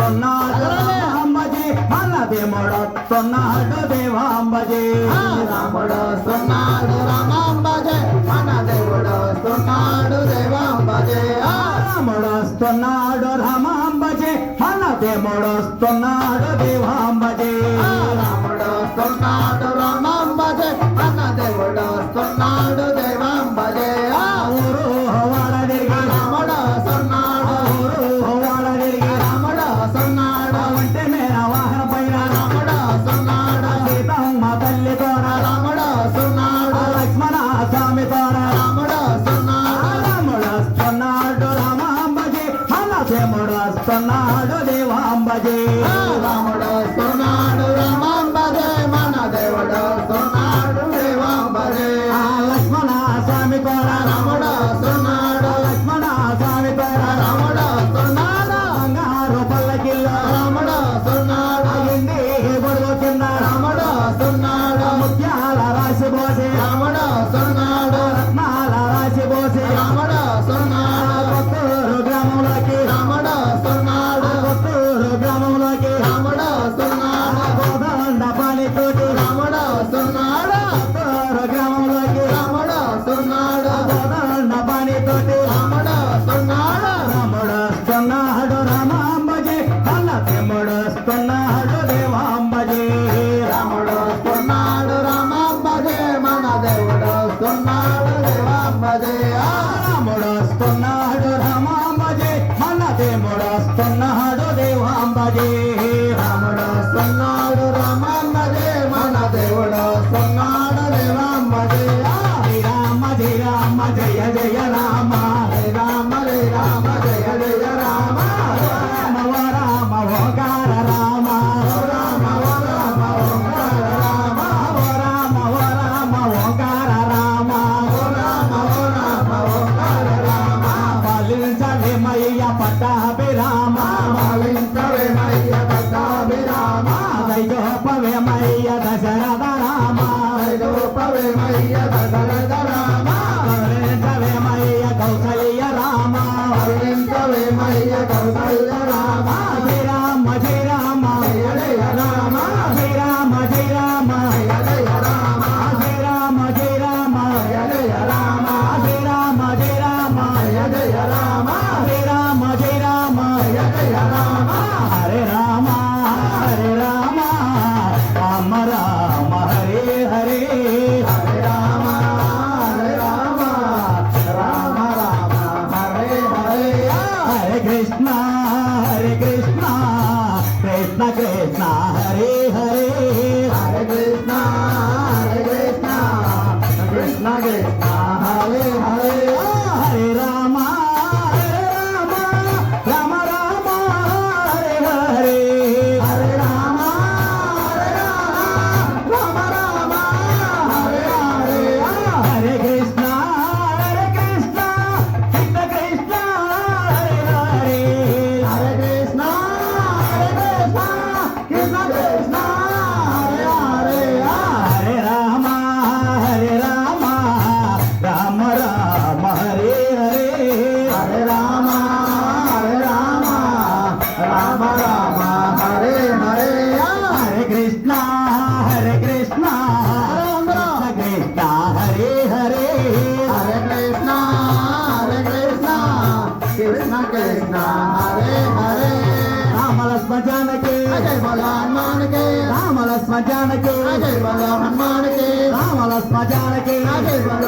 రాముడొస్తున్నాడు రామాంబజీ మన దేవుడొస్తున్నాడు దేవాంబజీ రాముడొస్తున్నాడు రామాంబజీ మన దేవుడొస్తున్నాడు దేవాంబజీ రాముడొస్తున్నాడు రామాంబజీ మన దేవుడొస్తున్నాడు దేవాంబజీ రాముడొస్తున్నాడు రామాంబజీ మన దేవుడొస్తున్నాడు దేవాంబజీ ఊరు వాడదిరిగి రాముడొస్తున్నాడు వాడదిరిగి రాముడొస్తున్నాడు అంటే మేర వాహన పైన రాముడొస్తున్నాడు సీతమ్మ తల్లి తోడ రాముడొస్తున్నాడు లక్ష్మణ స్వామి తోడ రాముడొస్తున్నాడు రాముడొస్తున్నాడు రామాంబజీ మన దేవుడొస్తున్నాడు దేవాంబజీ రాముడొస్తున్నాడు రామాంబజీ మన దేవుడొస్తున్నాడు దేవాంబజీ లక్ష్మణ స్వామి తోడ రాముడొస్తున్నాడు లక్ష్మణ స్వామి తోడ రాముడొస్తున్నాడు బంగారు పల్లకిల్లో రాముడొస్తున్నాడు అయింది గొడుగు కింద రాముడొస్తున్నాడు ముత్యాల రాశి పోసి రాముడొస్తున్నాడు రత్నాల రాశి పోసి రాముడొస్తున్నాడు కొత్తూరు గ్రామంలోకి రాముడొస్తున్నాడు కొత్తూరు గ్రామంలోకి రాముడొస్తున్నాడు గోదండ పాలితోటి రాముడొస్తున్నాడు కొత్తూరు గ్రామంలోకి రాముడొస్తున్నాడు గోదండ పాలితోటి రాముడొస్తున్నాడు రాముడొస్తున్నాడు రామాంబజీ మన దేవుడొస్తున్నాడు దేవాంబజీ రాముడొస్తున్నాడు రామాంబజీ మన దేవుడొస్తున్నాడు దేవాంబజీ రాముడొస్తున్నాడు రామాంబజీ మన దేవుడొస్తున్నాడు దేవాంబజీ రాముడొస్తున్నాడు రామాంబజీ మన దేవుడొస్తున్నాడు దేవాంబజీ శ్రీరామ శ్రీరామ జయ జయ రామ రామ రామ జయ జయ రామ రామ రామ ఓంకార రామ రామ రామ ఓంకార రామ రామ రామ ఓంకార రామ రామ రామ ఓంకార రామ పాలించలేమయ్య పట్టాభిరామ పాలించవేమయ్య పట్టాభిరామ దైవోపవేమయ్య దశరథ రామ రూపవేమయ్య దశరథ రామ పాలించవేమయ్య కౌసల్య రామ పాలించవేమయ్య కౌసల్య రామ శ్రీరామ శ్రీరామ జయ జయ రామ శ్రీరామ శ్రీరామ జయ జయ రామ శ్రీరామ శ్రీరామ జయ జయ రామ శ్రీరామ శ్రీరామ జయ జయ రామ శ్రీరామ శ్రీరామ జయ జయ రామ హరే రామ హరే రామ రామ రామ హరే హరే హరే రామ హరే రామ రామ రామ హరే హరే హరే కృష్ణ కృష్ణ కృష్ణ హరే హరే హరే కృష్ణ కృష్ణ కృష్ణ హరే హరే హరే రామ రామ రామ హరే హరే హరే రామ రామ రామ హరే హరే హరే కృష్ణ కృష్ణ కృష్ణ హరే హరే హరే కృష్ణ కృష్ణ కృష్ణ హరే హరే హరే రామ రామ రామ హరే హరే హరే రామ రామ రామ హరే హరే హరే కృష్ణ కృష్ణ కృష్ణ హరే హరే హరే కృష్ణ కృష్ణ కృష్ణ హరే హరే రామ లక్ష్మణ జానకి అజయ్ బల హనుమాన్ కే రామ లక్ష్మణ జానకి అజయ్ బల హనుమాన్ కే రామ లక్ష్మణ జానకి అజయ్ బల